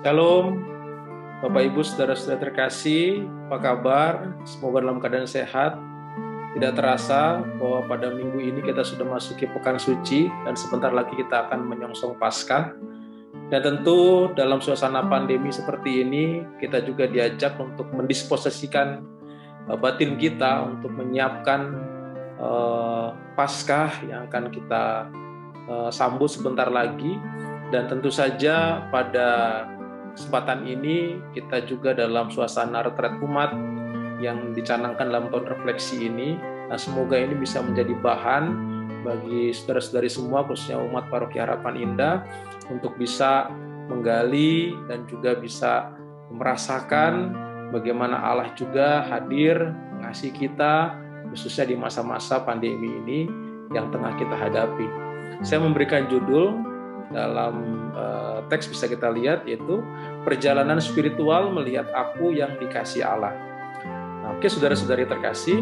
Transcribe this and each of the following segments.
Shalom, Bapak Ibu, saudara-saudara terkasih, apa kabar? Semoga dalam keadaan sehat. Tidak terasa bahwa pada minggu ini kita sudah masuki pekan suci dan sebentar lagi kita akan menyongsong Paskah. Dan tentu dalam suasana pandemi seperti ini, kita juga diajak untuk mendisposisikan batin kita untuk menyiapkan Paskah yang akan kita sambut sebentar lagi. Dan tentu saja pada kesempatan ini kita juga dalam suasana retret umat yang dicanangkan dalam tahun refleksi ini. Nah, semoga ini bisa menjadi bahan bagi saudara-saudari semua, khususnya umat Paroki Harapan Indah, untuk bisa menggali dan juga bisa merasakan bagaimana Allah juga hadir mengasihi kita, khususnya di masa-masa pandemi ini yang tengah kita hadapi. Saya memberikan judul dalam teks bisa kita lihat, yaitu perjalanan spiritual melihat aku yang dikasih Allah. Nah, oke, saudara-saudari terkasih,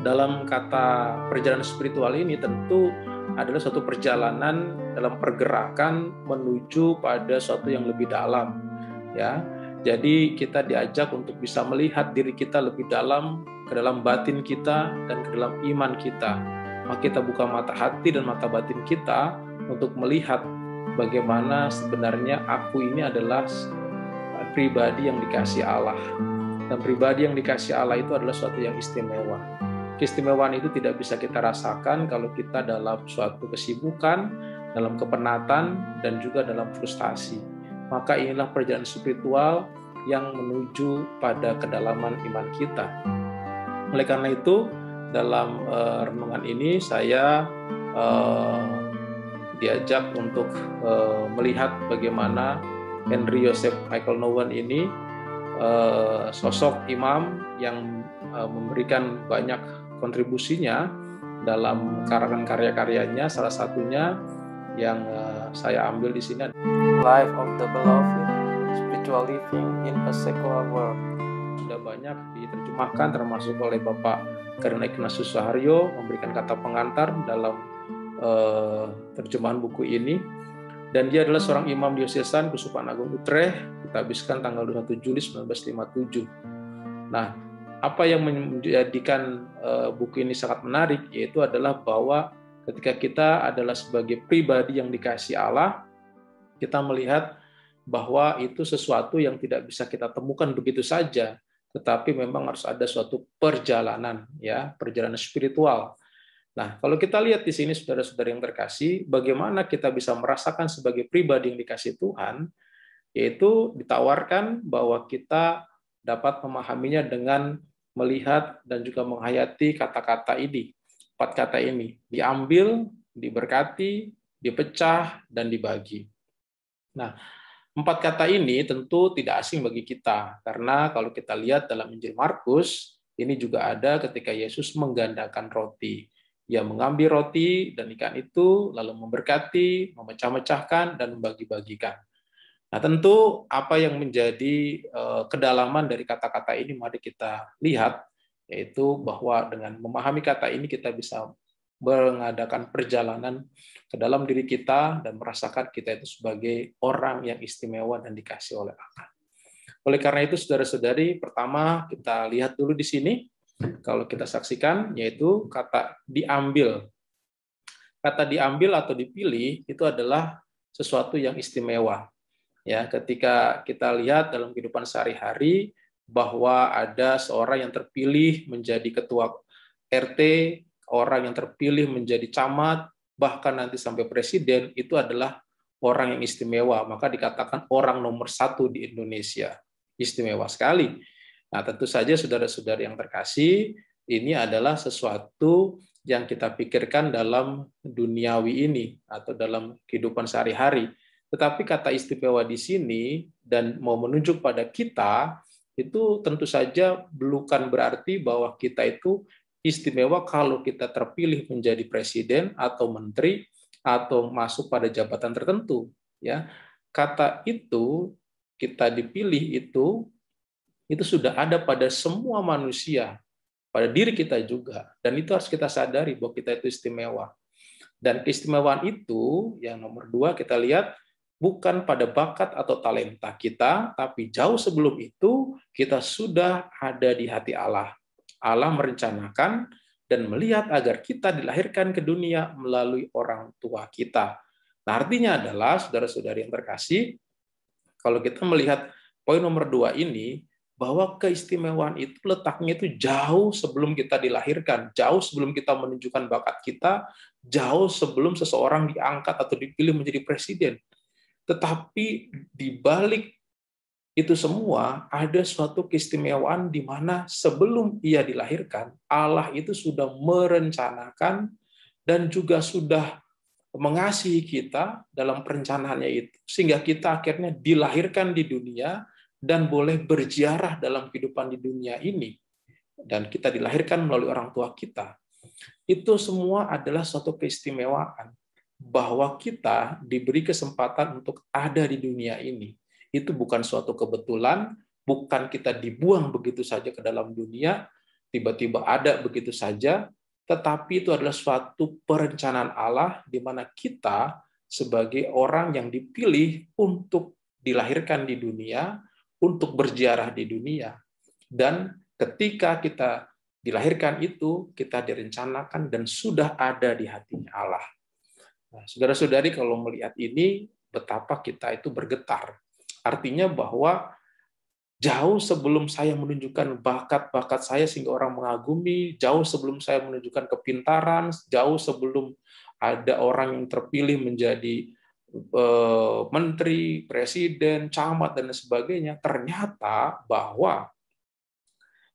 dalam kata perjalanan spiritual ini tentu adalah suatu perjalanan dalam pergerakan menuju pada suatu yang lebih dalam, ya. Jadi kita diajak untuk bisa melihat diri kita lebih dalam, ke dalam batin kita dan ke dalam iman kita. Maka kita buka mata hati dan mata batin kita untuk melihat bagaimana sebenarnya aku ini adalah pribadi yang dikasih Allah. Dan pribadi yang dikasih Allah itu adalah suatu yang istimewa. Keistimewaan itu tidak bisa kita rasakan kalau kita dalam suatu kesibukan, dalam kepenatan, dan juga dalam frustasi. Maka inilah perjalanan spiritual yang menuju pada kedalaman iman kita. Oleh karena itu, dalam renungan ini saya diajak untuk melihat bagaimana Henry Joseph Michael Nouwen ini sosok imam yang memberikan banyak kontribusinya dalam karangan karya-karyanya. Salah satunya yang saya ambil di sini, Life of the Beloved, Spiritual Living in a Secular World. Sudah banyak diterjemahkan termasuk oleh Bapak Kardinal Ignatius Suharyo memberikan kata pengantar dalam terjemahan buku ini. Dan dia adalah seorang imam diosesan Keuskupan Agung Utrecht, kita habiskan tanggal 21 Juli 1957. Nah, apa yang menjadikan buku ini sangat menarik, yaitu adalah bahwa ketika kita adalah sebagai pribadi yang dikasihi Allah, kita melihat bahwa itu sesuatu yang tidak bisa kita temukan begitu saja, tetapi memang harus ada suatu perjalanan, ya, perjalanan spiritual. Nah, kalau kita lihat di sini, saudara-saudara yang terkasih, bagaimana kita bisa merasakan sebagai pribadi yang dikasih Tuhan, yaitu ditawarkan bahwa kita dapat memahaminya dengan melihat dan juga menghayati kata-kata ini, 4 kata ini, diambil, diberkati, dipecah, dan dibagi. Nah, 4 kata ini tentu tidak asing bagi kita, karena kalau kita lihat dalam Injil Markus, ini juga ada ketika Yesus menggandakan roti. Dia mengambil roti dan ikan itu, lalu memberkati, memecah-mecahkan, dan membagi-bagikan. Nah, tentu apa yang menjadi kedalaman dari kata-kata ini mari kita lihat, yaitu bahwa dengan memahami kata ini kita bisa mengadakan perjalanan ke dalam diri kita dan merasakan kita itu sebagai orang yang istimewa dan dikasih oleh Allah. Oleh karena itu, saudara-saudari, pertama kita lihat dulu di sini, kalau kita saksikan, yaitu kata diambil. Kata diambil atau dipilih itu adalah sesuatu yang istimewa. Ya, ketika kita lihat dalam kehidupan sehari-hari bahwa ada seorang yang terpilih menjadi ketua RT, orang yang terpilih menjadi camat, bahkan nanti sampai presiden, itu adalah orang yang istimewa. Maka dikatakan orang nomor 1 di Indonesia. Istimewa sekali. Nah, tentu saja saudara-saudara yang terkasih, ini adalah sesuatu yang kita pikirkan dalam duniawi ini atau dalam kehidupan sehari-hari. Tetapi kata istimewa di sini dan mau menunjuk pada kita, itu tentu saja bukan berarti bahwa kita itu istimewa kalau kita terpilih menjadi presiden atau menteri atau masuk pada jabatan tertentu. Ya, kata itu, kita dipilih itu sudah ada pada semua manusia, pada diri kita juga. Dan itu harus kita sadari bahwa kita itu istimewa. Dan keistimewaan itu, yang nomor 2 kita lihat, bukan pada bakat atau talenta kita, tapi jauh sebelum itu kita sudah ada di hati Allah. Allah merencanakan dan melihat agar kita dilahirkan ke dunia melalui orang tua kita. Nah, artinya adalah, saudara-saudari yang terkasih, kalau kita melihat poin nomor 2 ini, bahwa keistimewaan itu letaknya itu jauh sebelum kita dilahirkan, jauh sebelum kita menunjukkan bakat kita, jauh sebelum seseorang diangkat atau dipilih menjadi presiden. Tetapi di balik itu semua ada suatu keistimewaan di mana sebelum ia dilahirkan, Allah itu sudah merencanakan dan juga sudah mengasihi kita dalam perencanaannya itu, sehingga kita akhirnya dilahirkan di dunia dan boleh berziarah dalam kehidupan di dunia ini, dan kita dilahirkan melalui orang tua kita. Itu semua adalah suatu keistimewaan, bahwa kita diberi kesempatan untuk ada di dunia ini. Itu bukan suatu kebetulan, bukan kita dibuang begitu saja ke dalam dunia, tiba-tiba ada begitu saja, tetapi itu adalah suatu perencanaan Allah di mana kita sebagai orang yang dipilih untuk dilahirkan di dunia, untuk berziarah di dunia. Dan ketika kita dilahirkan itu, kita direncanakan dan sudah ada di hatinya Allah. Nah, saudara-saudari, kalau melihat ini, betapa kita itu bergetar. Artinya bahwa jauh sebelum saya menunjukkan bakat-bakat saya sehingga orang mengagumi, jauh sebelum saya menunjukkan kepintaran, jauh sebelum ada orang yang terpilih menjadi menteri, presiden, camat, dan sebagainya, ternyata bahwa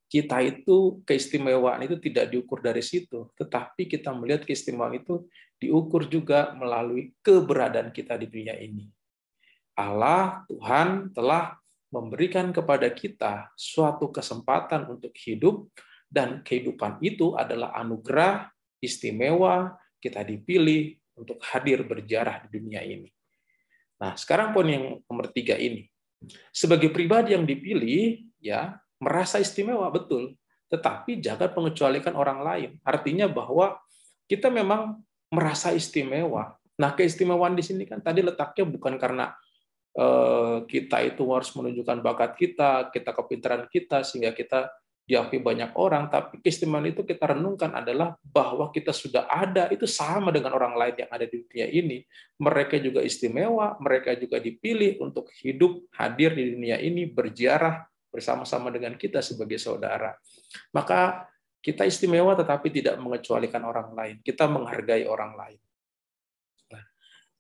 kita itu keistimewaan itu tidak diukur dari situ, tetapi kita melihat keistimewaan itu diukur juga melalui keberadaan kita di dunia ini. Allah, Tuhan, telah memberikan kepada kita suatu kesempatan untuk hidup, dan kehidupan itu adalah anugerah istimewa, kita dipilih untuk hadir berziarah di dunia ini. Nah, sekarang poin yang nomor 3 ini. Sebagai pribadi yang dipilih, ya, merasa istimewa, betul, tetapi jangan mengecualikan orang lain. Artinya bahwa kita memang merasa istimewa. Nah, keistimewaan di sini kan tadi letaknya bukan karena kita itu harus menunjukkan bakat kita kepintaran kita, sehingga kita diakui banyak orang, tapi keistimewaan itu kita renungkan adalah bahwa kita sudah ada, itu sama dengan orang lain yang ada di dunia ini. Mereka juga istimewa, mereka juga dipilih untuk hidup, hadir di dunia ini, berziarah bersama-sama dengan kita sebagai saudara. Maka kita istimewa tetapi tidak mengecualikan orang lain, kita menghargai orang lain. Nah,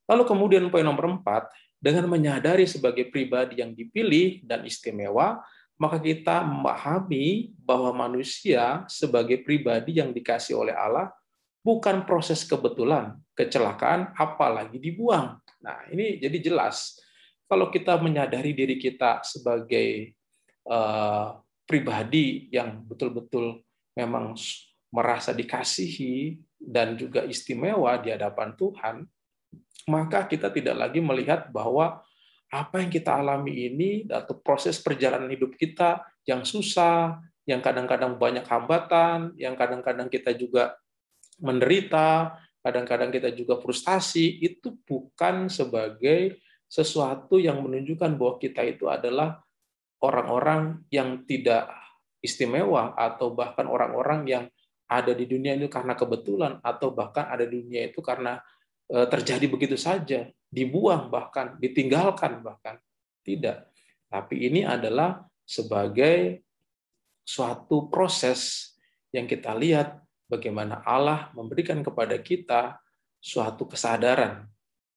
lalu kemudian poin nomor 4, dengan menyadari sebagai pribadi yang dipilih dan istimewa, maka kita memahami bahwa manusia sebagai pribadi yang dikasih oleh Allah bukan proses kebetulan, kecelakaan, apalagi dibuang. Nah, ini jadi jelas. Kalau kita menyadari diri kita sebagai pribadi yang betul-betul memang merasa dikasihi dan juga istimewa di hadapan Tuhan, maka kita tidak lagi melihat bahwa apa yang kita alami ini atau proses perjalanan hidup kita yang susah, yang kadang-kadang banyak hambatan, yang kadang-kadang kita juga menderita, kadang-kadang kita juga frustasi, itu bukan sebagai sesuatu yang menunjukkan bahwa kita itu adalah orang-orang yang tidak istimewa, atau bahkan orang-orang yang ada di dunia ini karena kebetulan, atau bahkan ada di dunia itu karena terjadi begitu saja, dibuang bahkan, ditinggalkan bahkan. Tidak. Tapi ini adalah sebagai suatu proses yang kita lihat bagaimana Allah memberikan kepada kita suatu kesadaran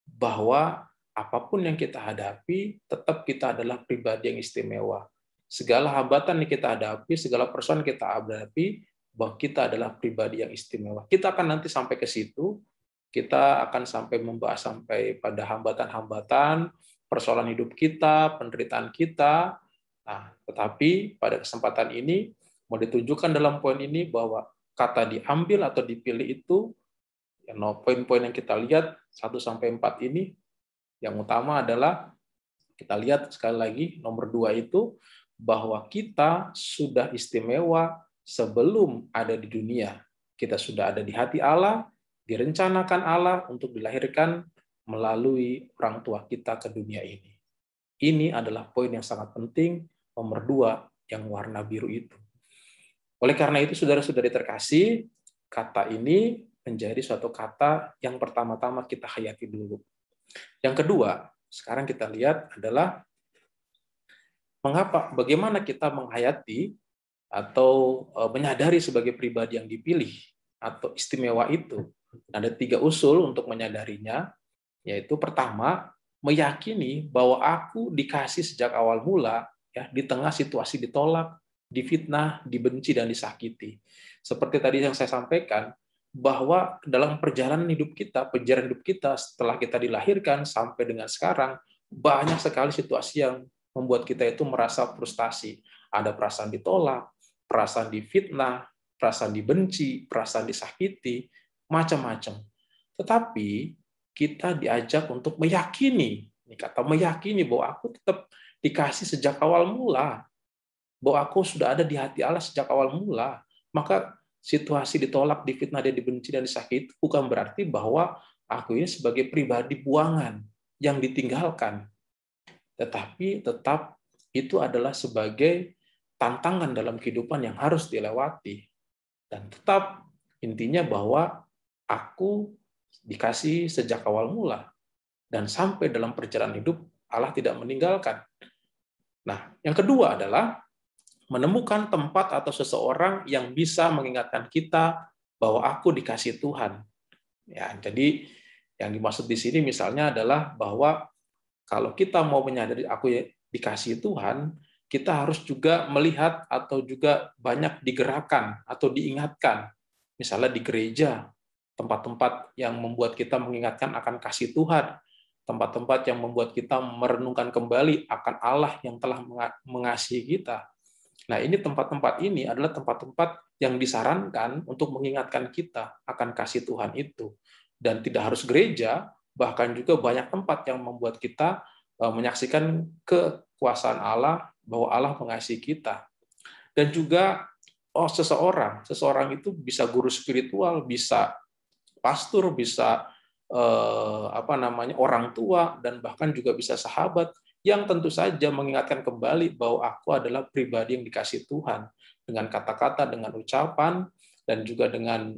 bahwa apapun yang kita hadapi, tetap kita adalah pribadi yang istimewa. Segala hambatan yang kita hadapi, segala persoalan yang kita hadapi, bahwa kita adalah pribadi yang istimewa. Kita akan nanti sampai ke situ, kita akan sampai membahas sampai pada hambatan-hambatan, persoalan hidup kita, penderitaan kita. Nah, tetapi pada kesempatan ini mau ditunjukkan dalam poin ini bahwa kata diambil atau dipilih itu, ya, poin-poin yang kita lihat 1-4 ini, yang utama adalah kita lihat sekali lagi nomor 2 itu, bahwa kita sudah istimewa sebelum ada di dunia. Kita sudah ada di hati Allah, direncanakan Allah untuk dilahirkan melalui orang tua kita ke dunia ini. Ini adalah poin yang sangat penting, nomor 2, yang warna biru itu. Oleh karena itu, saudara-saudari terkasih, kata ini menjadi suatu kata yang pertama-tama kita hayati dulu. Yang kedua, sekarang kita lihat adalah bagaimana kita menghayati atau menyadari sebagai pribadi yang dipilih atau istimewa itu. Ada 3 usul untuk menyadarinya, yaitu pertama, meyakini bahwa aku dikasih sejak awal mula, ya, di tengah situasi ditolak, difitnah, dibenci, dan disakiti. Seperti tadi yang saya sampaikan, bahwa dalam perjalanan hidup kita setelah kita dilahirkan sampai dengan sekarang, banyak sekali situasi yang membuat kita itu merasa frustasi. Ada perasaan ditolak, perasaan difitnah, perasaan dibenci, perasaan disakiti, macam-macam. Tetapi kita diajak untuk meyakini, ini kata meyakini, bahwa aku tetap dikasih sejak awal mula, bahwa aku sudah ada di hati Allah sejak awal mula. Maka situasi ditolak, difitnah, dan dibenci, dan disakiti bukan berarti bahwa aku ini sebagai pribadi buangan yang ditinggalkan, tetapi tetap itu adalah sebagai tantangan dalam kehidupan yang harus dilewati. Dan tetap intinya bahwa aku dikasih sejak awal mula, dan sampai dalam perjalanan hidup Allah tidak meninggalkan. Nah, yang kedua adalah menemukan tempat atau seseorang yang bisa mengingatkan kita bahwa aku dikasih Tuhan. Ya, jadi yang dimaksud di sini misalnya adalah bahwa kalau kita mau menyadari aku dikasih Tuhan, kita harus juga melihat atau juga banyak digerakkan atau diingatkan. Misalnya di gereja, tempat-tempat yang membuat kita mengingatkan akan kasih Tuhan, tempat-tempat yang membuat kita merenungkan kembali akan Allah yang telah mengasihi kita. Nah, ini tempat-tempat ini adalah tempat-tempat yang disarankan untuk mengingatkan kita akan kasih Tuhan itu. Dan tidak harus gereja, bahkan juga banyak tempat yang membuat kita menyaksikan kekuasaan Allah, bahwa Allah mengasihi kita. Dan juga seseorang itu bisa guru spiritual, bisa pastor, bisa orang tua, dan bahkan juga bisa sahabat yang tentu saja mengingatkan kembali bahwa aku adalah pribadi yang dikasih Tuhan dengan kata-kata, dengan ucapan, dan juga dengan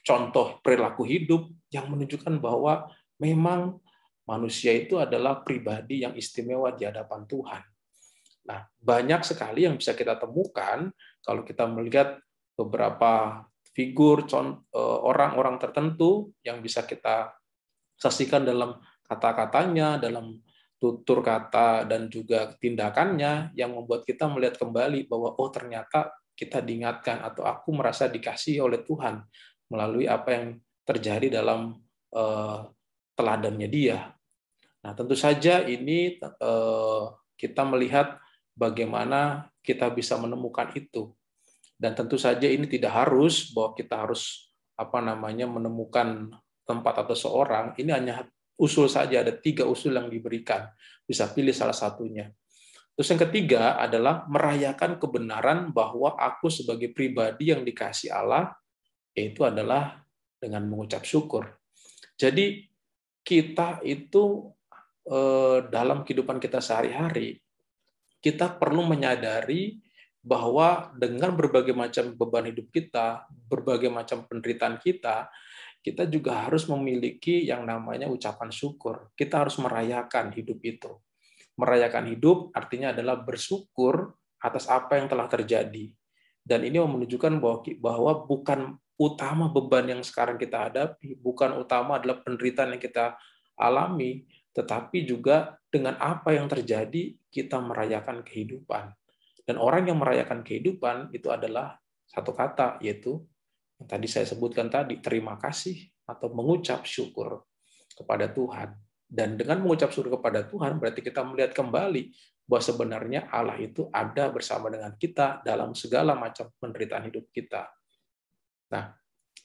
contoh perilaku hidup yang menunjukkan bahwa memang manusia itu adalah pribadi yang istimewa di hadapan Tuhan. Nah, banyak sekali yang bisa kita temukan kalau kita melihat beberapa figur orang-orang tertentu yang bisa kita saksikan dalam kata-katanya, dalam tutur kata, dan juga tindakannya yang membuat kita melihat kembali bahwa ternyata kita diingatkan atau aku merasa dikasihi oleh Tuhan melalui apa yang terjadi dalam teladannya Dia. Nah, tentu saja ini kita melihat bagaimana kita bisa menemukan itu. Dan tentu saja ini tidak harus bahwa kita harus menemukan tempat atau seorang. Ini hanya usul saja, ada 3 usul yang diberikan. Bisa pilih salah satunya. Terus yang ketiga adalah merayakan kebenaran bahwa aku sebagai pribadi yang dikasihi Allah, yaitu adalah dengan mengucap syukur. Jadi kita itu dalam kehidupan kita sehari-hari, kita perlu menyadari bahwa dengan berbagai macam beban hidup kita, berbagai macam penderitaan kita juga harus memiliki yang namanya ucapan syukur. Kita harus merayakan hidup itu. Merayakan hidup artinya adalah bersyukur atas apa yang telah terjadi. Dan ini menunjukkan bahwa bukan utama beban yang sekarang kita hadapi, bukan utama adalah penderitaan yang kita alami, tetapi juga dengan apa yang terjadi kita merayakan kehidupan. Dan orang yang merayakan kehidupan itu adalah satu kata, yaitu yang tadi saya sebutkan tadi, terima kasih atau mengucap syukur kepada Tuhan. Dan dengan mengucap syukur kepada Tuhan berarti kita melihat kembali bahwa sebenarnya Allah itu ada bersama dengan kita dalam segala macam penderitaan hidup kita. Nah,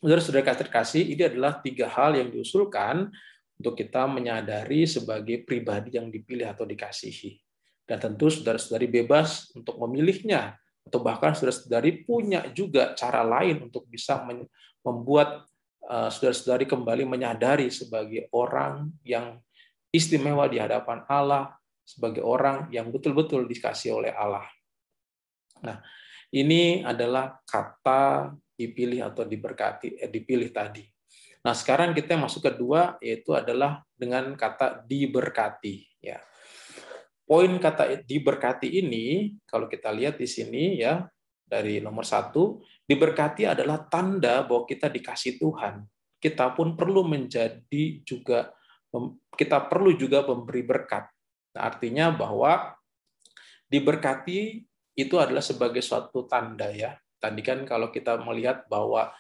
saudara-saudara terkasih, ini adalah 3 hal yang diusulkan untuk kita menyadari sebagai pribadi yang dipilih atau dikasihi. Dan tentu saudara-saudari bebas untuk memilihnya, atau bahkan saudara-saudari punya juga cara lain untuk bisa membuat saudara-saudari kembali menyadari sebagai orang yang istimewa di hadapan Allah, sebagai orang yang betul-betul dikasihi oleh Allah. Nah, ini adalah kata dipilih atau diberkati, dipilih tadi. Nah, sekarang kita masuk kedua, yaitu adalah dengan kata diberkati. Ya. Poin kata diberkati ini, kalau kita lihat di sini ya, dari nomor 1, diberkati adalah tanda bahwa kita dikasih Tuhan. Kita pun perlu kita perlu juga memberi berkat. Nah, artinya bahwa diberkati itu adalah sebagai suatu tanda ya. Tadi kan kalau kita melihat bahwa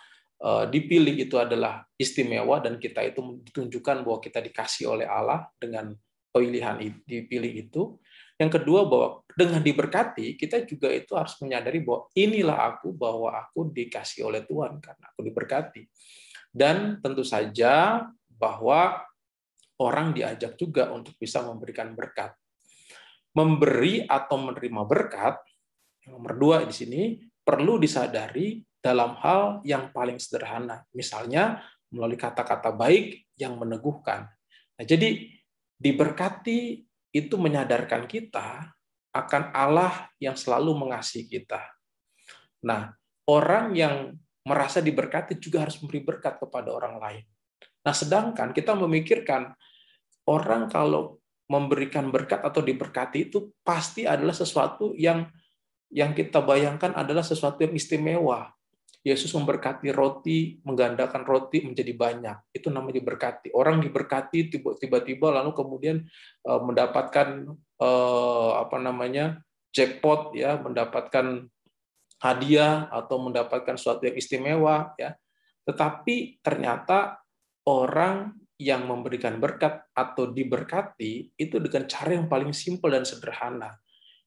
dipilih itu adalah istimewa dan kita itu ditunjukkan bahwa kita dikasih oleh Allah dengan pilihan dipilih itu. Yang kedua bahwa dengan diberkati kita juga itu harus menyadari bahwa inilah aku, bahwa aku dikasih oleh Tuhan karena aku diberkati. Dan tentu saja bahwa orang diajak juga untuk bisa memberikan berkat. Memberi atau menerima berkat, nomor 2 di sini, perlu disadari dalam hal yang paling sederhana. Misalnya, melalui kata-kata baik yang meneguhkan. Nah, jadi, diberkati itu menyadarkan kita akan Allah yang selalu mengasihi kita. Nah, orang yang merasa diberkati juga harus memberi berkat kepada orang lain. Nah, sedangkan kita memikirkan orang kalau memberikan berkat atau diberkati itu pasti adalah sesuatu yang kita bayangkan adalah sesuatu yang istimewa. Yesus memberkati roti, menggandakan roti menjadi banyak. Itu namanya diberkati. Orang diberkati tiba-tiba lalu kemudian mendapatkan jackpot ya, mendapatkan hadiah atau mendapatkan sesuatu yang istimewa ya. Tetapi ternyata orang yang memberikan berkat atau diberkati itu dengan cara yang paling simpel dan sederhana.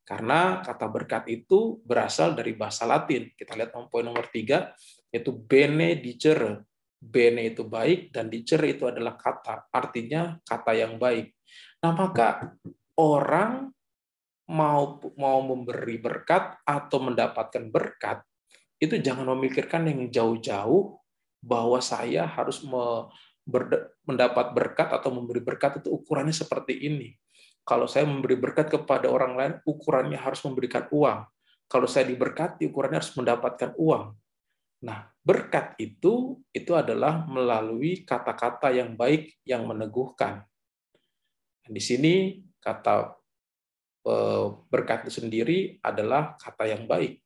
Karena kata berkat itu berasal dari bahasa Latin. Kita lihat poin nomor 3, yaitu benedicere. Bene itu baik, dan dicere itu adalah kata. Artinya kata yang baik. Nah, maka orang mau memberi berkat atau mendapatkan berkat, itu jangan memikirkan yang jauh-jauh bahwa saya harus mendapat berkat atau memberi berkat itu ukurannya seperti ini. Kalau saya memberi berkat kepada orang lain, ukurannya harus memberikan uang. Kalau saya diberkati, ukurannya harus mendapatkan uang. Nah, berkat itu adalah melalui kata-kata yang baik yang meneguhkan. Dan di sini kata berkat itu sendiri adalah kata yang baik.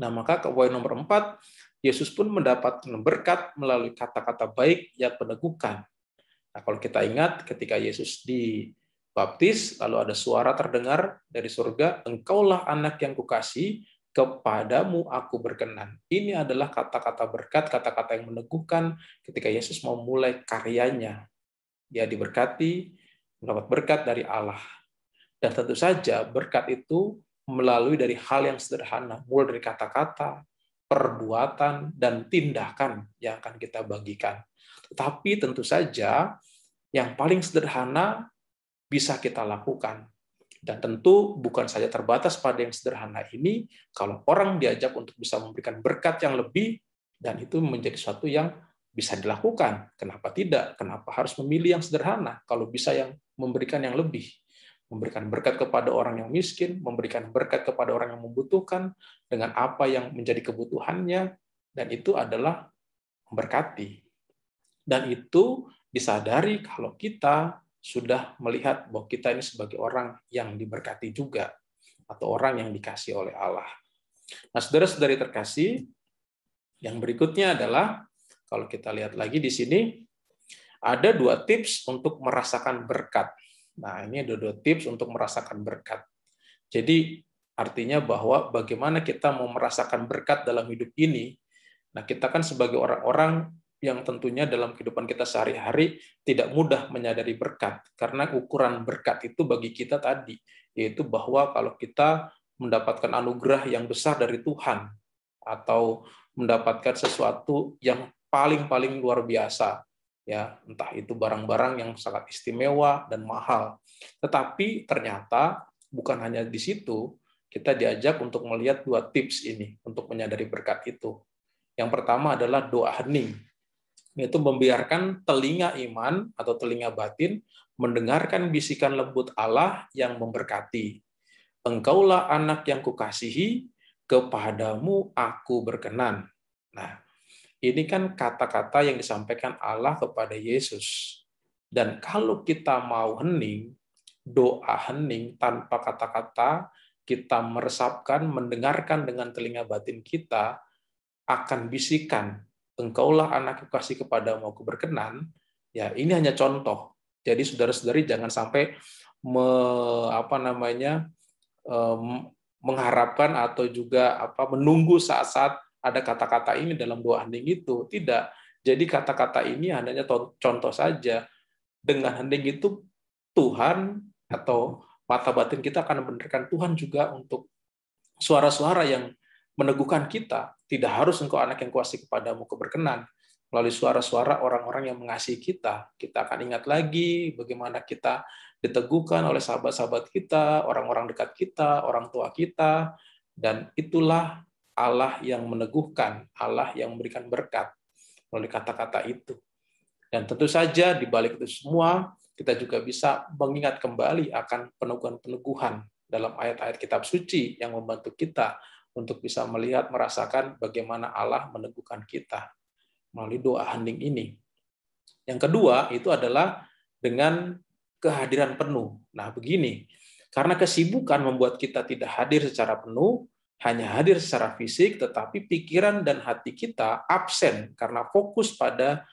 Nah, maka poin nomor 4, Yesus pun mendapatkan berkat melalui kata-kata baik yang meneguhkan. Nah, kalau kita ingat ketika Yesus dibaptis, lalu ada suara terdengar dari surga, "Engkaulah anak yang kukasihi, kepadamu aku berkenan." Ini adalah kata-kata berkat, kata-kata yang meneguhkan ketika Yesus mau mulai karyanya. Dia diberkati, mendapat berkat dari Allah. Dan tentu saja berkat itu melalui dari hal yang sederhana, mulai dari kata-kata, perbuatan, dan tindakan yang akan kita bagikan. Tetapi tentu saja yang paling sederhana bisa kita lakukan. Dan tentu bukan saja terbatas pada yang sederhana ini, kalau orang diajak untuk bisa memberikan berkat yang lebih, dan itu menjadi sesuatu yang bisa dilakukan. Kenapa tidak? Kenapa harus memilih yang sederhana kalau bisa yang memberikan yang lebih? Memberikan berkat kepada orang yang miskin, memberikan berkat kepada orang yang membutuhkan dengan apa yang menjadi kebutuhannya, dan itu adalah memberkati. Dan itu disadari kalau kita sudah melihat bahwa kita ini sebagai orang yang diberkati juga, atau orang yang dikasih oleh Allah. Nah, saudara-saudari terkasih, yang berikutnya adalah, kalau kita lihat lagi di sini, ada 2 tips untuk merasakan berkat. Nah, ini ada 2 tips untuk merasakan berkat. Jadi, artinya bahwa bagaimana kita mau merasakan berkat dalam hidup ini. Nah, kita kan sebagai orang-orang yang tentunya dalam kehidupan kita sehari-hari tidak mudah menyadari berkat. Karena ukuran berkat itu bagi kita tadi, yaitu bahwa kalau kita mendapatkan anugerah yang besar dari Tuhan, atau mendapatkan sesuatu yang paling-paling luar biasa, ya, entah itu barang-barang yang sangat istimewa dan mahal. Tetapi ternyata bukan hanya di situ, kita diajak untuk melihat 2 tips ini untuk menyadari berkat itu. Yang pertama adalah doa hening. yaitu membiarkan telinga iman atau telinga batin mendengarkan bisikan lembut Allah yang memberkati. Engkaulah anak yang kukasihi, kepadamu aku berkenan. Nah, ini kan kata-kata yang disampaikan Allah kepada Yesus. Dan kalau kita mau hening, doa hening tanpa kata-kata, kita meresapkan, mendengarkan dengan telinga batin kita, akan bisikan, engkaulah anak kukasih kepadamu aku berkenan, ya ini hanya contoh. Jadi saudara-saudari jangan sampai mengharapkan atau juga menunggu saat-saat ada kata-kata ini dalam doa hening itu. Tidak. Jadi kata-kata ini hanya contoh saja. Dengan hening itu Tuhan atau mata batin kita akan membenarkan Tuhan juga untuk suara-suara yang meneguhkan kita. Tidak harus engkau anak yang kuasih kepadamu keberkenan. Melalui suara-suara orang-orang yang mengasihi kita, kita akan ingat lagi bagaimana kita diteguhkan oleh sahabat-sahabat kita, orang-orang dekat kita, orang tua kita, dan itulah Allah yang meneguhkan, Allah yang memberikan berkat melalui kata-kata itu. Dan tentu saja di balik itu semua, kita juga bisa mengingat kembali akan peneguhan-peneguhan dalam ayat-ayat kitab suci yang membantu kita untuk bisa melihat, merasakan bagaimana Allah meneguhkan kita melalui doa hening ini. Yang kedua, itu adalah dengan kehadiran penuh. Nah, begini, karena kesibukan membuat kita tidak hadir secara penuh, hanya hadir secara fisik, tetapi pikiran dan hati kita absen karena fokus pada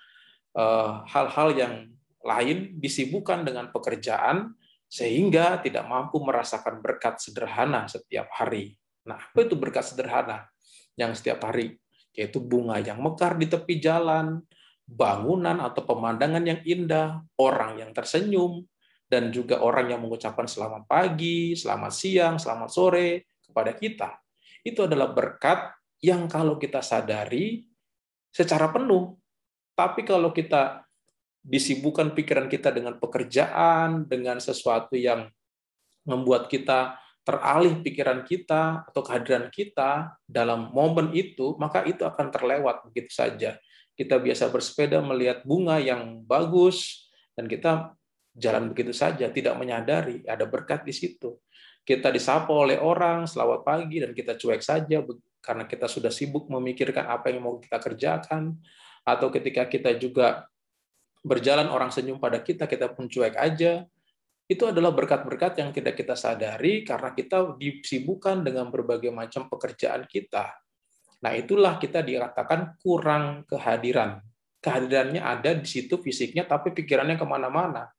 hal-hal yang lain, disibukkan dengan pekerjaan, sehingga tidak mampu merasakan berkat sederhana setiap hari. Nah, apa itu berkat sederhana yang setiap hari? Yaitu bunga yang mekar di tepi jalan, bangunan atau pemandangan yang indah, orang yang tersenyum, dan juga orang yang mengucapkan selamat pagi, selamat siang, selamat sore kepada kita. Itu adalah berkat yang kalau kita sadari secara penuh. Tapi kalau kita disibukkan pikiran kita dengan pekerjaan, dengan sesuatu yang membuat kita teralih pikiran kita atau kehadiran kita dalam momen itu, maka itu akan terlewat begitu saja. Kita biasa bersepeda melihat bunga yang bagus, dan kita jalan begitu saja, tidak menyadari ada berkat di situ. Kita disapa oleh orang, selamat pagi, dan kita cuek saja karena kita sudah sibuk memikirkan apa yang mau kita kerjakan. Atau ketika kita juga berjalan, orang senyum pada kita, kita pun cuek aja. Itu adalah berkat-berkat yang tidak kita sadari karena kita disibukkan dengan berbagai macam pekerjaan kita. Nah, itulah kita dikatakan kurang kehadiran. Kehadirannya ada di situ fisiknya, tapi pikirannya kemana-mana.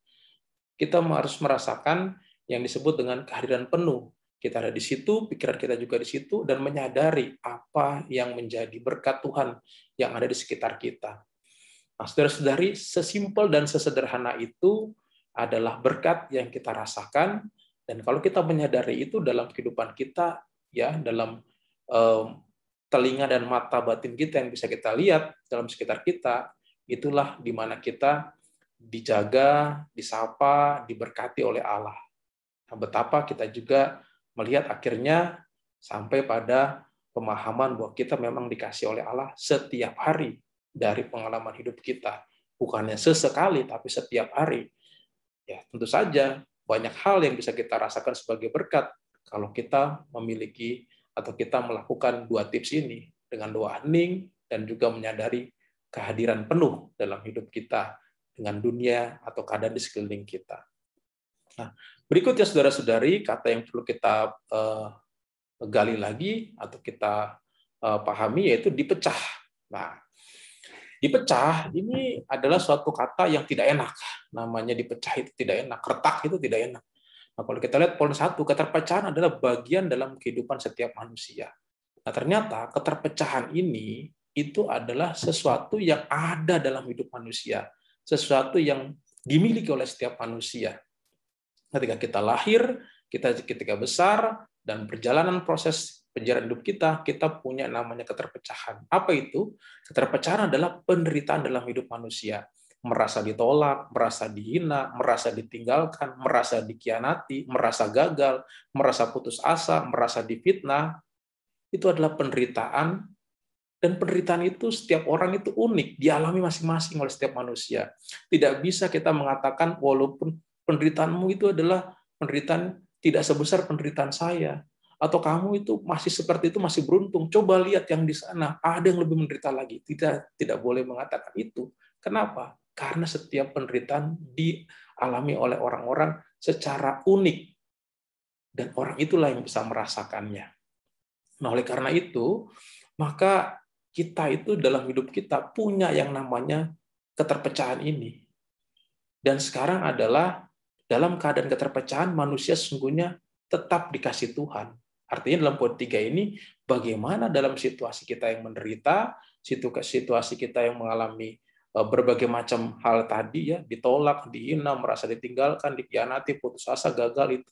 Kita harus merasakan yang disebut dengan kehadiran penuh. Kita ada di situ, pikiran kita juga di situ, dan menyadari apa yang menjadi berkat Tuhan yang ada di sekitar kita. Nah, saudara-saudari, sesimpel dan sesederhana itu adalah berkat yang kita rasakan, dan kalau kita menyadari itu dalam kehidupan kita, ya, dalam telinga dan mata batin kita yang bisa kita lihat dalam sekitar kita, itulah di mana kita dijaga, disapa, diberkati oleh Allah. Nah, betapa kita juga melihat akhirnya sampai pada pemahaman bahwa kita memang dikasih oleh Allah setiap hari dari pengalaman hidup kita. Bukannya sesekali, tapi setiap hari. Ya, tentu saja banyak hal yang bisa kita rasakan sebagai berkat kalau kita memiliki atau kita melakukan dua tips ini dengan doa hening dan juga menyadari kehadiran penuh dalam hidup kita dengan dunia atau keadaan di sekeliling kita. Nah, berikutnya saudara-saudari, kata yang perlu kita gali lagi atau kita pahami yaitu dipecah. Nah, dipecah ini adalah suatu kata yang tidak enak. Namanya dipecah itu tidak enak, retak itu tidak enak. Nah, kalau kita lihat poin 1, keterpecahan adalah bagian dalam kehidupan setiap manusia. Nah, ternyata keterpecahan ini itu adalah sesuatu yang ada dalam hidup manusia, sesuatu yang dimiliki oleh setiap manusia. Ketika kita lahir, kita ketika besar, dan perjalanan proses perjalanan hidup kita punya namanya keterpecahan. Apa itu? Keterpecahan adalah penderitaan dalam hidup manusia. Merasa ditolak, merasa dihina, merasa ditinggalkan, merasa dikhianati, merasa gagal, merasa putus asa, merasa difitnah. Itu adalah penderitaan Dan penderitaan itu setiap orang itu unik, dialami masing-masing oleh setiap manusia. Tidak bisa kita mengatakan walaupun penderitaanmu itu adalah penderitaan tidak sebesar penderitaan saya, atau kamu itu masih seperti itu masih beruntung. Coba lihat yang di sana, ada yang lebih menderita lagi. Tidak boleh mengatakan itu. Kenapa? Karena setiap penderitaan dialami oleh orang-orang secara unik, dan orang itulah yang bisa merasakannya. Nah, oleh karena itu, maka kita itu dalam hidup kita punya yang namanya keterpecahan ini. Dan sekarang adalah dalam keadaan keterpecahan, manusia sesungguhnya tetap dikasih Tuhan. Artinya dalam poin 3 ini, bagaimana dalam situasi kita yang menderita, situasi kita yang mengalami berbagai macam hal tadi, ya, ditolak, dihina, merasa ditinggalkan, dikhianati, putus asa, gagal itu.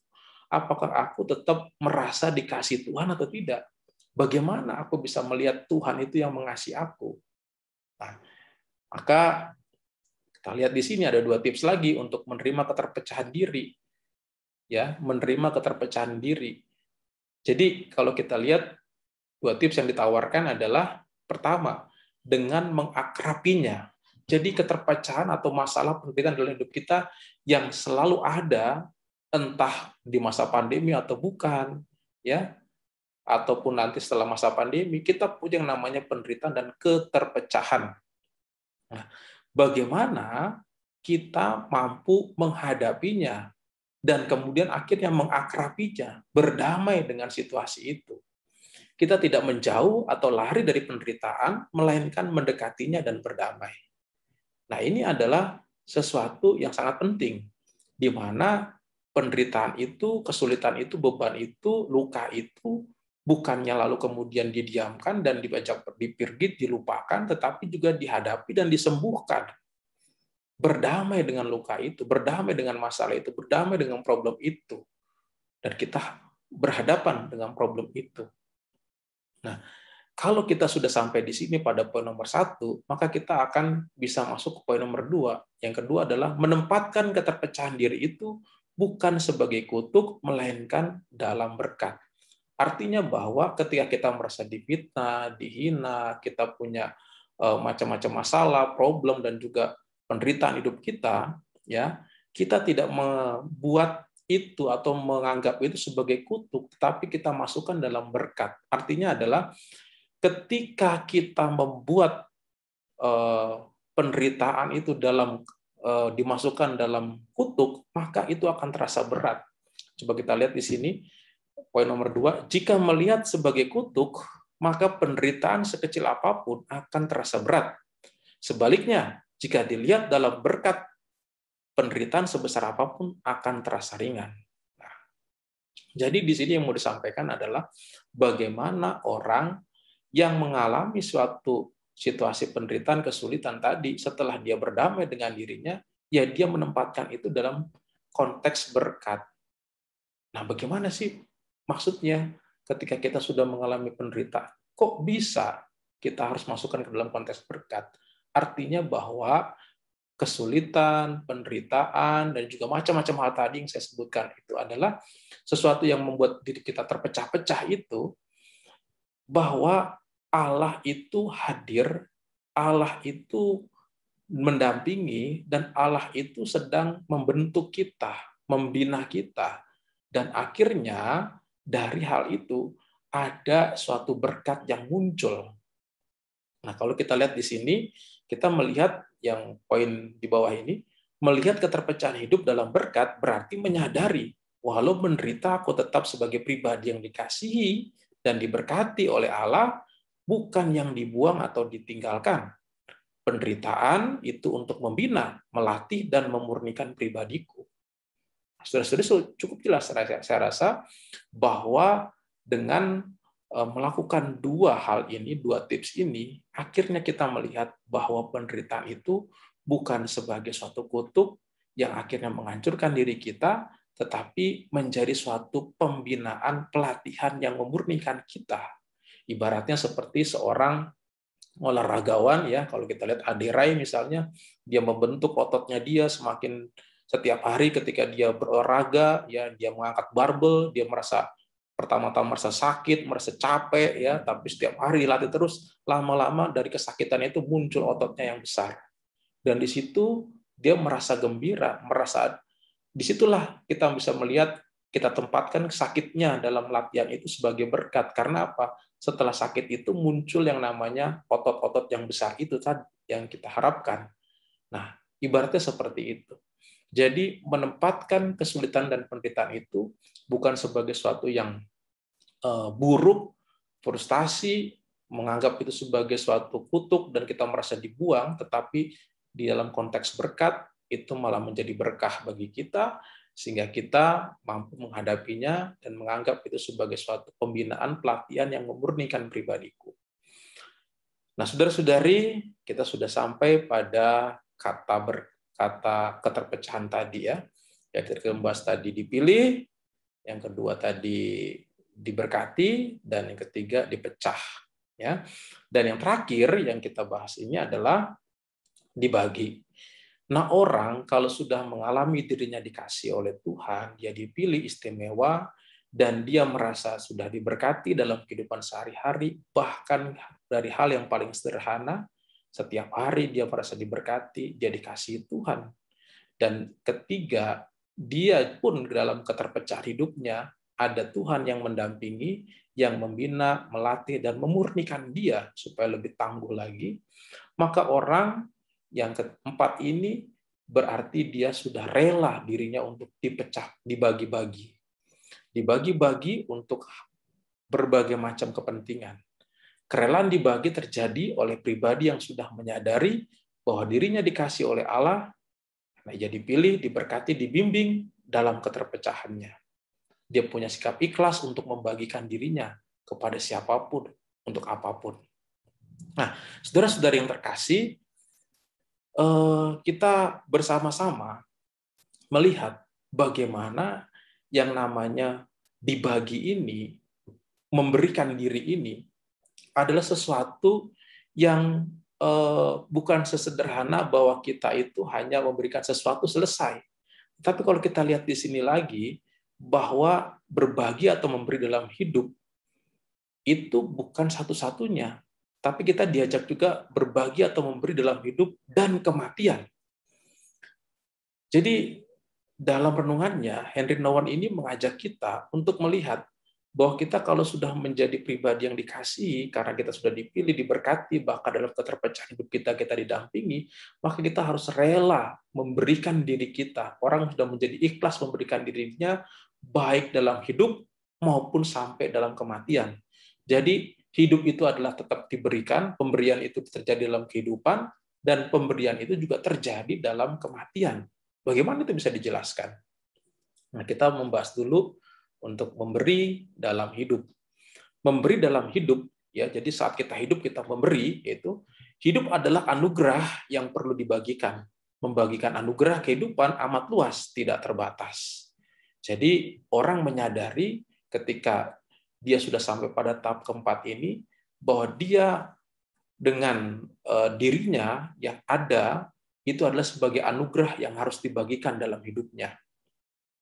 Apakah aku tetap merasa dikasih Tuhan atau tidak? Bagaimana aku bisa melihat Tuhan itu yang mengasihi aku? Nah, maka kita lihat di sini ada 2 tips lagi untuk menerima keterpecahan diri. Ya, menerima keterpecahan diri. Jadi kalau kita lihat 2 tips yang ditawarkan adalah pertama, dengan mengakrapinya. Jadi keterpecahan atau masalah penderitaan dalam hidup kita yang selalu ada, entah di masa pandemi atau bukan, ya, ataupun nanti setelah masa pandemi, kita punya yang namanya penderitaan dan keterpecahan. Nah, bagaimana kita mampu menghadapinya dan kemudian akhirnya mengakrabinya, berdamai dengan situasi itu. Kita tidak menjauh atau lari dari penderitaan, melainkan mendekatinya dan berdamai. Nah, ini adalah sesuatu yang sangat penting, di mana penderitaan itu, kesulitan itu, beban itu, luka itu, bukannya lalu kemudian didiamkan dan dipirgit, dilupakan, tetapi juga dihadapi dan disembuhkan. Berdamai dengan luka itu, berdamai dengan masalah itu, berdamai dengan problem itu. Dan kita berhadapan dengan problem itu. Nah, kalau kita sudah sampai di sini pada poin nomor 1, maka kita akan bisa masuk ke poin nomor 2. Yang kedua adalah menempatkan keterpecahan diri itu bukan sebagai kutuk, melainkan dalam berkat. Artinya bahwa ketika kita merasa difitnah, dihina, kita punya macam-macam masalah, problem, dan juga penderitaan hidup kita, ya, kita tidak membuat itu atau menganggap itu sebagai kutuk, tetapi kita masukkan dalam berkat. Artinya adalah ketika kita membuat penderitaan itu dimasukkan dalam kutuk, maka itu akan terasa berat. Coba kita lihat di sini, poin nomor 2, jika melihat sebagai kutuk, maka penderitaan sekecil apapun akan terasa berat. Sebaliknya, jika dilihat dalam berkat, penderitaan sebesar apapun akan terasa ringan. Nah, jadi di sini yang mau disampaikan adalah bagaimana orang yang mengalami suatu situasi penderitaan, kesulitan tadi, setelah dia berdamai dengan dirinya, ya dia menempatkan itu dalam konteks berkat. Nah, bagaimana sih maksudnya ketika kita sudah mengalami penderitaan? Kok bisa kita harus masukkan ke dalam konteks berkat? Artinya bahwa kesulitan, penderitaan, dan juga macam-macam hal tadi yang saya sebutkan itu adalah sesuatu yang membuat diri kita terpecah-pecah itu, bahwa Allah itu hadir, Allah itu mendampingi, dan Allah itu sedang membentuk kita, membina kita. Dan akhirnya dari hal itu ada suatu berkat yang muncul. Nah, kalau kita lihat di sini, kita melihat yang poin di bawah ini, melihat keterpecahan hidup dalam berkat berarti menyadari, walau menderita aku tetap sebagai pribadi yang dikasihi dan diberkati oleh Allah, bukan yang dibuang atau ditinggalkan. Penderitaan itu untuk membina, melatih, dan memurnikan pribadiku. Saudara-saudara, cukup jelas saya rasa bahwa dengan melakukan 2 hal ini, 2 tips ini, akhirnya kita melihat bahwa penderitaan itu bukan sebagai suatu kutuk yang akhirnya menghancurkan diri kita, tetapi menjadi suatu pembinaan, pelatihan yang memurnikan kita. Ibaratnya seperti seorang olahragawan, ya, kalau kita lihat Ade Rai misalnya, dia membentuk ototnya dia semakin setiap hari ketika dia berolahraga, ya, dia mengangkat barbel, dia merasa pertama-tama merasa sakit, merasa capek, ya, tapi setiap hari dilatih terus, lama-lama dari kesakitan itu muncul ototnya yang besar. Dan di situ dia merasa gembira, merasa disitulah kita bisa melihat, kita tempatkan sakitnya dalam latihan itu sebagai berkat. Karena apa? Setelah sakit itu muncul yang namanya otot-otot yang besar itu tadi yang kita harapkan. Nah, ibaratnya seperti itu. Jadi menempatkan kesulitan dan penderitaan itu bukan sebagai sesuatu yang buruk, frustasi, menganggap itu sebagai suatu kutuk dan kita merasa dibuang, tetapi di dalam konteks berkat itu malah menjadi berkah bagi kita, sehingga kita mampu menghadapinya dan menganggap itu sebagai suatu pembinaan, pelatihan yang memurnikan pribadiku. Nah, saudara-saudari, kita sudah sampai pada kata keterpecahan tadi, ya. Yang membahas tadi dipilih, yang kedua tadi diberkati, dan yang ketiga dipecah, ya. Dan yang terakhir yang kita bahas ini adalah dibagi. Nah, orang kalau sudah mengalami dirinya dikasih oleh Tuhan, dia dipilih istimewa, dan dia merasa sudah diberkati dalam kehidupan sehari-hari, bahkan dari hal yang paling sederhana, setiap hari dia merasa diberkati, dia dikasihi Tuhan. Dan ketiga, dia pun dalam keterpecah hidupnya, ada Tuhan yang mendampingi, yang membina, melatih, dan memurnikan dia supaya lebih tangguh lagi. Maka orang yang keempat ini berarti dia sudah rela dirinya untuk dipecah, dibagi-bagi. Dibagi-bagi untuk berbagai macam kepentingan. Kerelaan dibagi terjadi oleh pribadi yang sudah menyadari bahwa dirinya dikasih oleh Allah, karena ia dipilih, diberkati, dibimbing dalam keterpecahannya. Dia punya sikap ikhlas untuk membagikan dirinya kepada siapapun, untuk apapun. Nah, saudara-saudari yang terkasih, kita bersama-sama melihat bagaimana yang namanya dibagi ini, memberikan diri ini, adalah sesuatu yang bukan sesederhana bahwa kita itu hanya memberikan sesuatu selesai. Tapi kalau kita lihat di sini lagi, bahwa berbagi atau memberi dalam hidup itu bukan satu-satunya, tapi kita diajak juga berbagi atau memberi dalam hidup dan kematian. Jadi dalam renungannya, Henry Nouwen ini mengajak kita untuk melihat bahwa kita kalau sudah menjadi pribadi yang dikasihi, karena kita sudah dipilih, diberkati, bahkan dalam keterpecahan hidup kita didampingi, maka kita harus rela memberikan diri kita. Orang sudah menjadi ikhlas memberikan dirinya, baik dalam hidup maupun sampai dalam kematian. Jadi hidup itu adalah tetap diberikan, pemberian itu terjadi dalam kehidupan, dan pemberian itu juga terjadi dalam kematian. Bagaimana itu bisa dijelaskan? Nah, kita membahas dulu untuk memberi dalam hidup. Memberi dalam hidup, ya. Jadi saat kita hidup kita memberi, itu hidup adalah anugerah yang perlu dibagikan. Membagikan anugerah kehidupan amat luas, tidak terbatas. Jadi orang menyadari ketika dia sudah sampai pada tahap keempat ini, bahwa dia dengan dirinya yang ada, itu adalah sebagai anugerah yang harus dibagikan dalam hidupnya.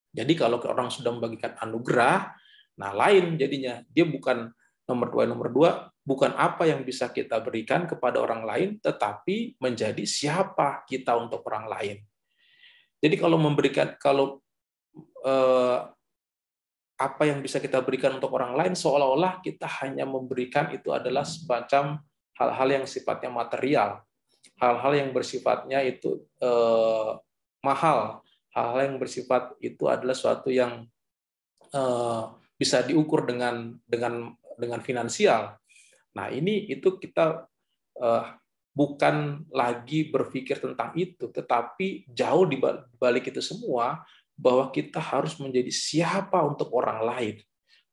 Jadi kalau orang sudah membagikan anugerah, nah lain jadinya. Dia bukan nomor dua, bukan apa yang bisa kita berikan kepada orang lain, tetapi menjadi siapa kita untuk orang lain. Jadi kalau memberikan, apa yang bisa kita berikan untuk orang lain, seolah-olah kita hanya memberikan itu adalah semacam hal-hal yang sifatnya material, hal-hal yang bersifatnya itu mahal, hal-hal yang bersifat itu adalah suatu yang bisa diukur dengan finansial. Nah, itu kita bukan lagi berpikir tentang itu, tetapi jauh di balik itu semua, bahwa kita harus menjadi siapa untuk orang lain.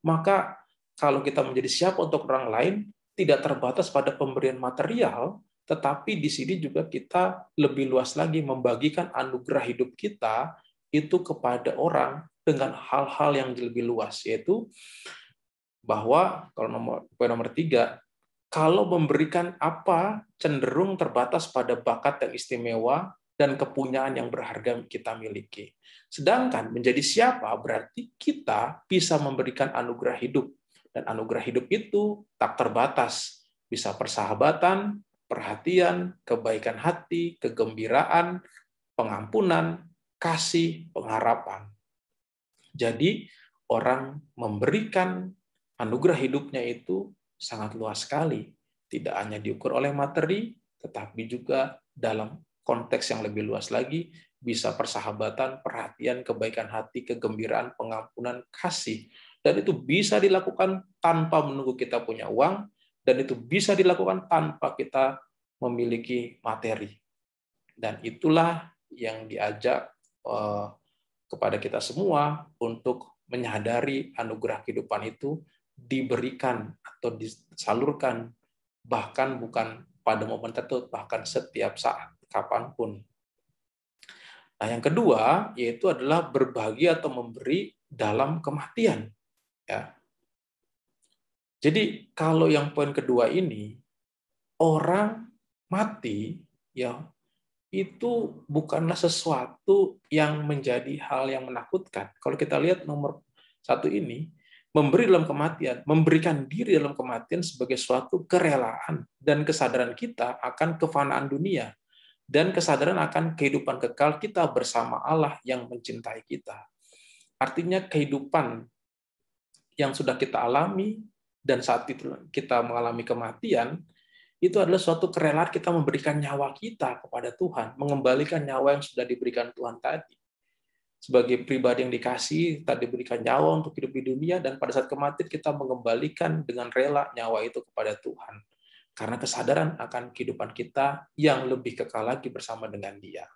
Maka kalau kita menjadi siapa untuk orang lain, tidak terbatas pada pemberian material, tetapi di sini juga kita lebih luas lagi membagikan anugerah hidup kita itu kepada orang dengan hal-hal yang lebih luas, yaitu bahwa kalau poin nomor 3, kalau memberikan apa cenderung terbatas pada bakat yang istimewa, dan kepunyaan yang berharga kita miliki. Sedangkan menjadi siapa berarti kita bisa memberikan anugerah hidup. Dan anugerah hidup itu tak terbatas. Bisa persahabatan, perhatian, kebaikan hati, kegembiraan, pengampunan, kasih, pengharapan. Jadi orang memberikan anugerah hidupnya itu sangat luas sekali. Tidak hanya diukur oleh materi, tetapi juga dalam konteks yang lebih luas lagi, bisa persahabatan, perhatian, kebaikan hati, kegembiraan, pengampunan, kasih. Dan itu bisa dilakukan tanpa menunggu kita punya uang, dan itu bisa dilakukan tanpa kita memiliki materi. Dan itulah yang diajak kepada kita semua untuk menyadari anugerah kehidupan itu diberikan atau disalurkan, bahkan bukan pada momen tertentu, bahkan setiap saat, kapanpun. Nah, yang kedua yaitu adalah berbagi atau memberi dalam kematian. Ya. Jadi kalau yang poin kedua ini, orang mati ya itu bukanlah sesuatu yang menjadi hal yang menakutkan. Kalau kita lihat nomor satu ini, memberi dalam kematian, memberikan diri dalam kematian sebagai suatu kerelaan dan kesadaran kita akan kefanaan dunia dan kesadaran akan kehidupan kekal kita bersama Allah yang mencintai kita. Artinya kehidupan yang sudah kita alami dan saat itu kita mengalami kematian, itu adalah suatu kerelaan kita memberikan nyawa kita kepada Tuhan, mengembalikan nyawa yang sudah diberikan Tuhan tadi. Sebagai pribadi yang dikasih, kita diberikan nyawa untuk hidup di dunia, dan pada saat kematian kita mengembalikan dengan rela nyawa itu kepada Tuhan. Karena kesadaran akan kehidupan kita yang lebih kekal lagi bersama dengan Dia.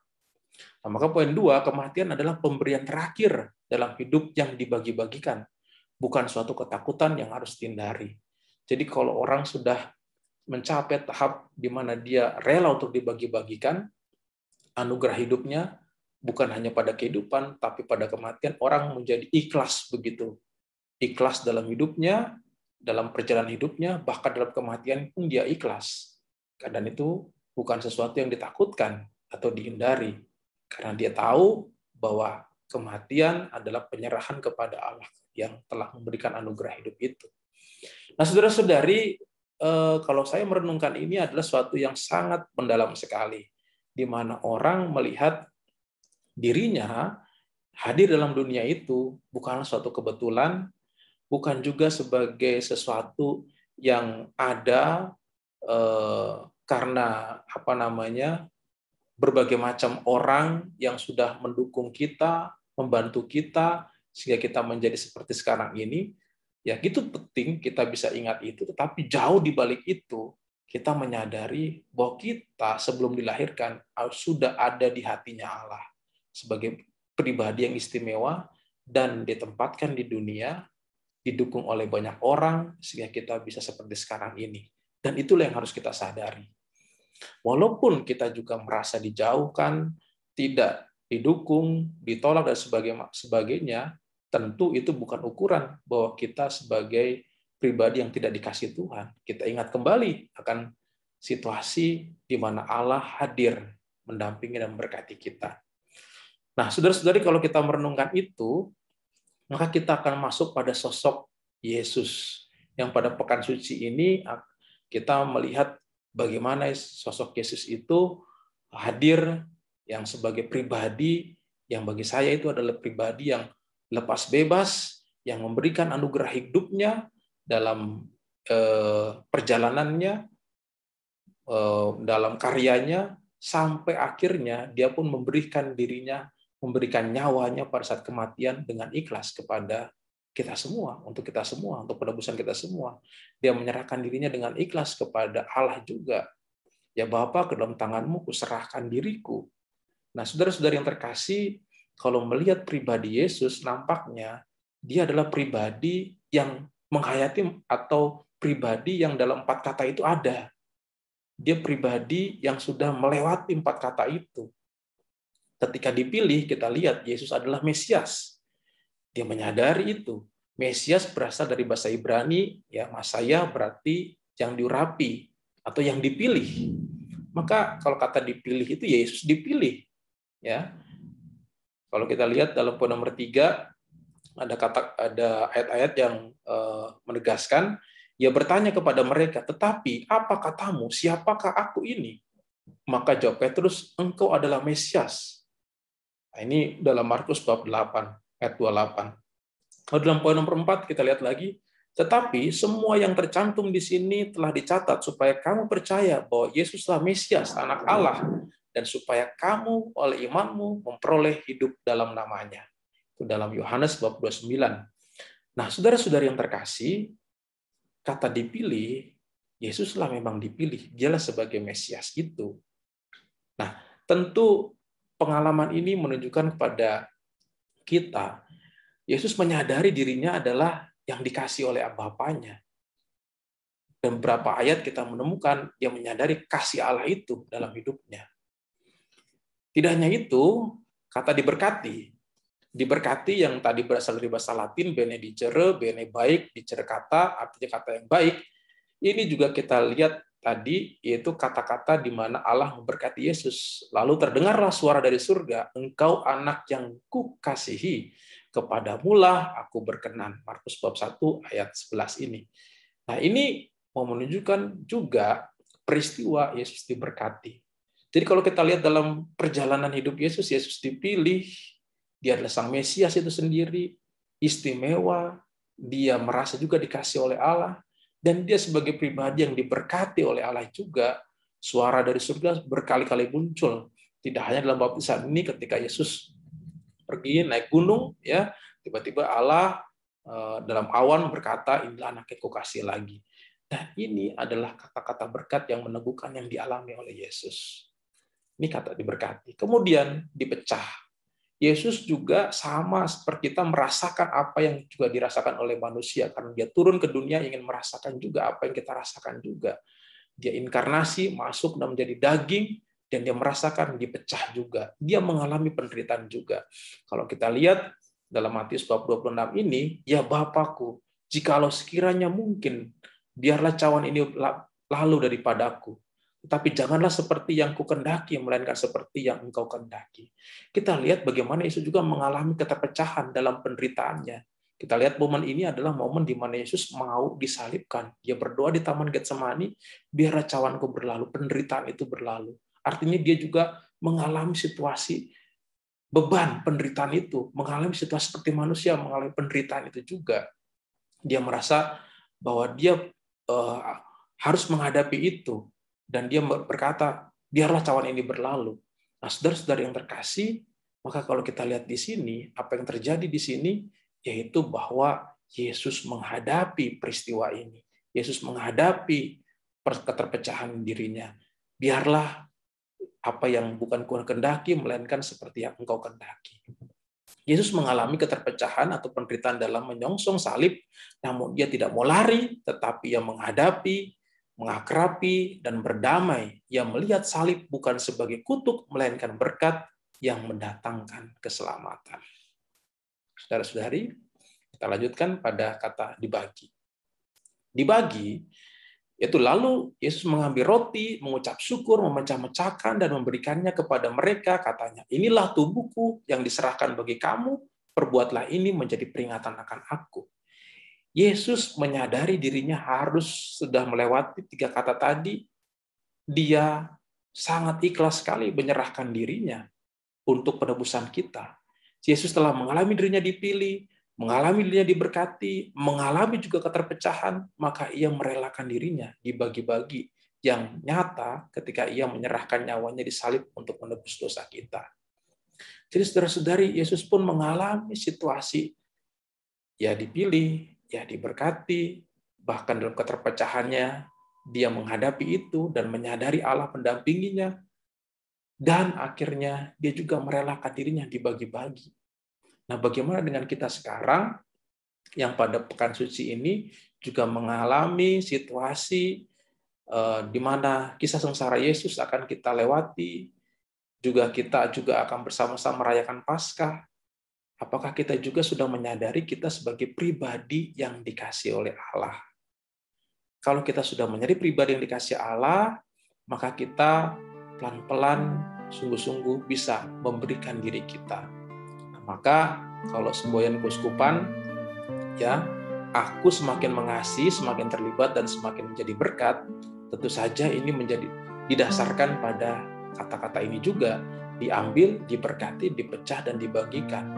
Nah, maka poin 2, kematian adalah pemberian terakhir dalam hidup yang dibagi-bagikan. Bukan suatu ketakutan yang harus dihindari. Jadi kalau orang sudah mencapai tahap di mana dia rela untuk dibagi-bagikan, anugerah hidupnya bukan hanya pada kehidupan, tapi pada kematian, orang menjadi ikhlas begitu. Ikhlas dalam hidupnya, dalam perjalanan hidupnya, bahkan dalam kematian pun dia ikhlas. Dan itu bukan sesuatu yang ditakutkan atau dihindari, karena dia tahu bahwa kematian adalah penyerahan kepada Allah yang telah memberikan anugerah hidup itu. Nah, saudara-saudari, kalau saya merenungkan ini adalah suatu yang sangat mendalam sekali, di mana orang melihat dirinya hadir dalam dunia itu bukanlah suatu kebetulan, bukan juga sebagai sesuatu yang ada karena berbagai macam orang yang sudah mendukung kita, membantu kita, sehingga kita menjadi seperti sekarang ini. Ya, itu penting kita bisa ingat itu, tetapi jauh di balik itu, kita menyadari bahwa kita sebelum dilahirkan sudah ada di hatinya Allah sebagai pribadi yang istimewa dan ditempatkan di dunia, didukung oleh banyak orang sehingga kita bisa seperti sekarang ini. Dan itulah yang harus kita sadari. Walaupun kita juga merasa dijauhkan, tidak didukung, ditolak dan sebagainya, tentu itu bukan ukuran bahwa kita sebagai pribadi yang tidak dikasih Tuhan. Kita ingat kembali akan situasi di mana Allah hadir mendampingi dan memberkati kita. Nah, saudara-saudari, kalau kita merenungkan itu, maka kita akan masuk pada sosok Yesus. Yang pada pekan suci ini kita melihat bagaimana sosok Yesus itu hadir yang sebagai pribadi yang bagi saya itu adalah pribadi yang lepas bebas, yang memberikan anugerah hidupnya dalam perjalanannya, dalam karyanya, sampai akhirnya dia pun memberikan dirinya, memberikan nyawanya pada saat kematian dengan ikhlas kepada kita semua, untuk penebusan kita semua. Dia menyerahkan dirinya dengan ikhlas kepada Allah juga. Ya Bapa, ke dalam tanganmu kuserahkan diriku. Nah, saudara-saudari yang terkasih, kalau melihat pribadi Yesus, nampaknya dia adalah pribadi yang menghayati atau pribadi yang dalam 4 kata itu ada. Dia pribadi yang sudah melewati 4 kata itu. Ketika dipilih, kita lihat Yesus adalah Mesias. Dia menyadari itu. Mesias berasal dari bahasa Ibrani, ya, Masaya berarti yang diurapi atau yang dipilih. Maka kalau kata dipilih itu Yesus dipilih Ya, kalau kita lihat dalam poin nomor 3 ada ayat-ayat yang menegaskan, ia bertanya kepada mereka, tetapi apa katamu, siapakah aku ini? Maka jawab Petrus, engkau adalah Mesias. Nah, ini dalam Markus bab 8 ayat 28. Lalu dalam poin nomor 4 kita lihat lagi, tetapi semua yang tercantum di sini telah dicatat supaya kamu percaya bahwa Yesuslah Mesias, Anak Allah, dan supaya kamu oleh imanmu memperoleh hidup dalam namanya. Itu dalam Yohanes bab 29. Nah, saudara-saudari yang terkasih, kata dipilih, Yesuslah memang dipilih, dialah sebagai Mesias itu. Nah, tentu pengalaman ini menunjukkan kepada kita, Yesus menyadari dirinya adalah yang dikasih oleh Bapanya. Dan beberapa ayat kita menemukan dia menyadari kasih Allah itu dalam hidupnya. Tidak hanya itu, kata diberkati. Diberkati yang tadi berasal dari bahasa Latin, benedicere, bene baik, dicere kata, artinya kata yang baik. Ini juga kita lihat tadi, yaitu kata-kata di mana Allah memberkati Yesus. Lalu terdengarlah suara dari surga, engkau anak yang kukasihi, kepadamulah aku berkenan. Markus bab 1 ayat 11 ini. Nah, ini mau menunjukkan juga peristiwa Yesus diberkati. Jadi kalau kita lihat dalam perjalanan hidup Yesus, Yesus dipilih, dia adalah Sang Mesias itu sendiri, istimewa, dia merasa juga dikasih oleh Allah, dan dia sebagai pribadi yang diberkati oleh Allah juga. Suara dari surga berkali-kali muncul, tidak hanya dalam baptisan ini ketika Yesus pergi naik gunung, ya tiba-tiba Allah dalam awan berkata, inilah anak yang kukasih lagi. Dan ini adalah kata-kata berkat yang meneguhkan yang dialami oleh Yesus. Ini kata diberkati. Kemudian dipecah. Yesus juga sama seperti kita merasakan apa yang juga dirasakan oleh manusia. Karena dia turun ke dunia ingin merasakan juga apa yang kita rasakan juga. Dia inkarnasi, masuk dan menjadi daging, dan dia merasakan dipecah juga. Dia mengalami penderitaan juga. Kalau kita lihat dalam Matius bab 26 ini, ya Bapakku, jikalau sekiranya mungkin, biarlah cawan ini lalu daripadaku. Tetapi janganlah seperti yang kukendaki, melainkan seperti yang engkau kendaki. Kita lihat bagaimana Yesus juga mengalami keterpecahan dalam penderitaannya. Kita lihat momen ini adalah momen di mana Yesus mau disalibkan. Dia berdoa di Taman Getsemani, biarlah cawanku berlalu, penderitaan itu berlalu. Artinya dia juga mengalami situasi beban penderitaan itu, mengalami situasi seperti manusia, mengalami penderitaan itu juga. Dia merasa bahwa dia harus menghadapi itu. Dan dia berkata, biarlah cawan ini berlalu. Nah, saudara-saudara yang terkasih, maka kalau kita lihat di sini, apa yang terjadi di sini, yaitu bahwa Yesus menghadapi peristiwa ini. Yesus menghadapi keterpecahan dirinya. Biarlah apa yang bukan ku kendaki, melainkan seperti yang engkau kendaki. Yesus mengalami keterpecahan atau penderitaan dalam menyongsong salib, namun dia tidak mau lari, tetapi ia menghadapi, mengakrabi, dan berdamai. Ia melihat salib bukan sebagai kutuk, melainkan berkat yang mendatangkan keselamatan. Saudara-saudari, kita lanjutkan pada kata dibagi. Dibagi, yaitu lalu Yesus mengambil roti, mengucap syukur, memecah-mecahkan, dan memberikannya kepada mereka, katanya, inilah tubuhku yang diserahkan bagi kamu, perbuatlah ini menjadi peringatan akan aku. Yesus menyadari dirinya harus sudah melewati 3 kata tadi. Dia sangat ikhlas sekali menyerahkan dirinya untuk penebusan kita. Yesus telah mengalami dirinya dipilih, mengalami dirinya diberkati, mengalami juga keterpecahan, maka ia merelakan dirinya dibagi-bagi yang nyata ketika ia menyerahkan nyawanya disalib untuk menebus dosa kita. Jadi saudara-saudari, Yesus pun mengalami situasi ya dipilih, ya diberkati, bahkan dalam keterpecahannya, dia menghadapi itu dan menyadari Allah mendampinginya, dan akhirnya dia juga merelakan dirinya dibagi-bagi. Nah, bagaimana dengan kita sekarang, yang pada pekan suci ini juga mengalami situasi di mana kisah sengsara Yesus akan kita lewati, kita juga akan bersama-sama merayakan Paskah. Apakah kita juga sudah menyadari kita sebagai pribadi yang dikasih oleh Allah? Kalau kita sudah menjadi pribadi yang dikasih Allah, maka kita pelan-pelan sungguh-sungguh bisa memberikan diri kita. Nah, maka kalau semboyan keuskupan, ya, aku semakin mengasihi, semakin terlibat dan semakin menjadi berkat, tentu saja ini menjadi didasarkan pada kata-kata ini juga, diambil, diberkati, dipecah dan dibagikan.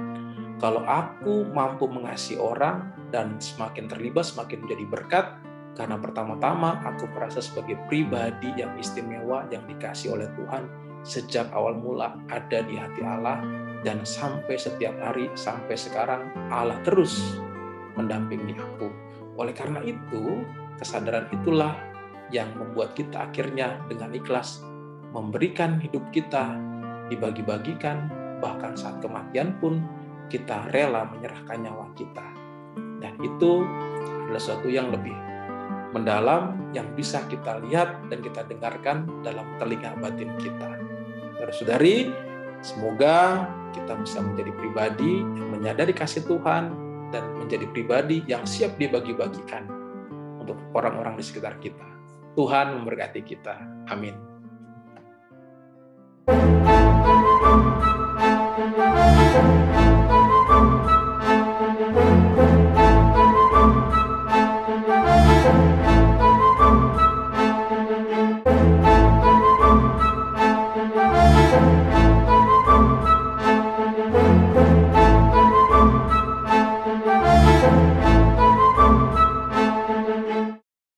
Kalau aku mampu mengasihi orang dan semakin terlibat, semakin menjadi berkat, karena pertama-tama aku merasa sebagai pribadi yang istimewa, yang dikasih oleh Tuhan sejak awal mula ada di hati Allah, dan sampai setiap hari, sampai sekarang Allah terus mendampingi aku. Oleh karena itu, kesadaran itulah yang membuat kita akhirnya dengan ikhlas memberikan hidup kita, dibagi-bagikan, bahkan saat kematian pun kita rela menyerahkan nyawa kita. Dan itu adalah sesuatu yang lebih mendalam yang bisa kita lihat dan kita dengarkan dalam telinga batin kita. Saudara-saudari, semoga kita bisa menjadi pribadi yang menyadari kasih Tuhan dan menjadi pribadi yang siap dibagi-bagikan untuk orang-orang di sekitar kita. Tuhan memberkati kita. Amin.